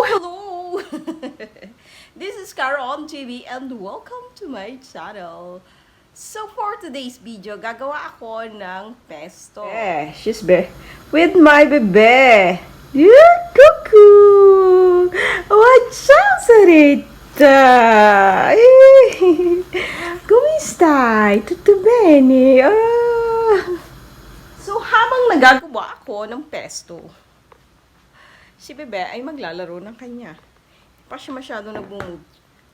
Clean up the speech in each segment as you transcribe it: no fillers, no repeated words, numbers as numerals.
Hello! This is Caro on TV and welcome to my channel. So for today's video, gagawa ako ng pesto. She's with my bebe. Yeah, cuckoo! What's up, Sarita? Kumista? Tutto bene? So habang nagagawa ako ng pesto, si Bebe ay maglalaro ng kanya. Pa siya masyado nag-move.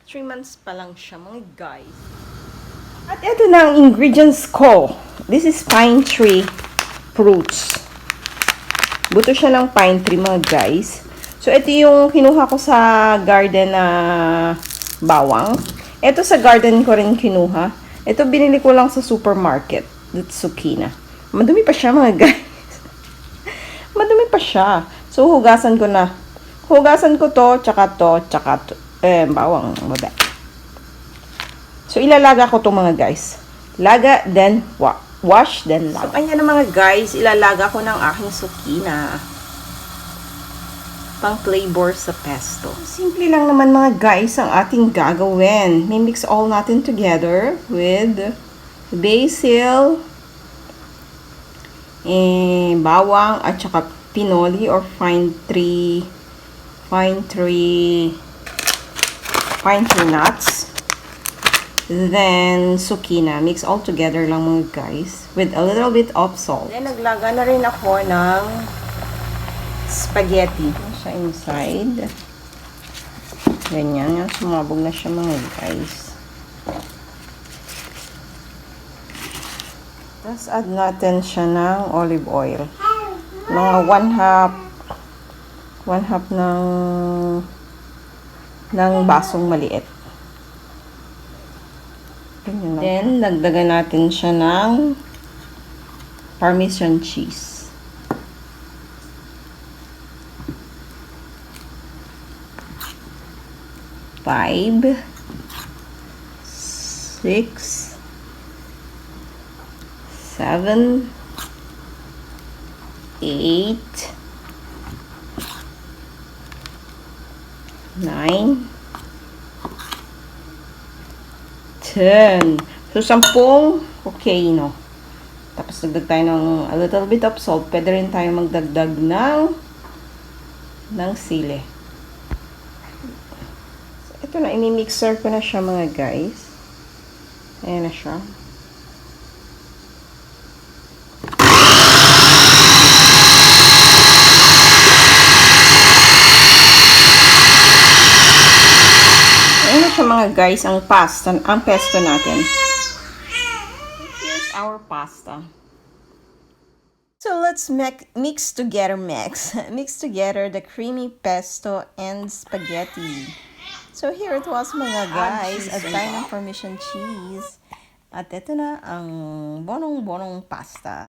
3 months pa lang siya, mga guys. At ito na ang ingredients ko. This is pine tree fruits. Buto siya ng pine tree, mga guys. So, ito yung kinuha ko sa garden na bawang. Ito sa garden ko rin kinuha. Ito binili ko lang sa supermarket. That's Zuchine. Madumi pa siya, mga guys. Madumi pa siya. So, hugasan ko na. Hugasan ko to, tsaka bawang, baba. So, ilalaga ko to, mga guys. Laga, then wash, then laga. So, kanya na, mga guys, ilalaga ko ng aking Zuchine. Pang flavor sa pesto. Simple lang naman, mga guys, ang ating gagawin. Mimix all natin together with basil, bawang, at saka pinoli or pine tree nuts, then Zuchine. Mix all together lang, mga guys, with a little bit of salt. Then naglaga na rin ako ng spaghetti. Siya inside. Ganyan. Sumabog na siya, mga guys. Tapos add natin siya ng olive oil. Mga 1/2 ng basong maliit. Ganyan lang. Then, dagdagan natin siya ng parmisian cheese. Five, 6, 7, 8, 9, 10. So, 10 okay, no? Tapos, dagdag tayo ng a little bit of salt. Pwede rin tayo magdagdag ng sili. So, ito na, imi-mixer ko na siya, mga guys. Ayan na siya. Mga guys, ang pesto natin. Here's our pasta. So let's mix together the creamy pesto and spaghetti. So here it was, mga guys, at tayo ng parmesan cheese. At ito na ang bonong-bonong pasta.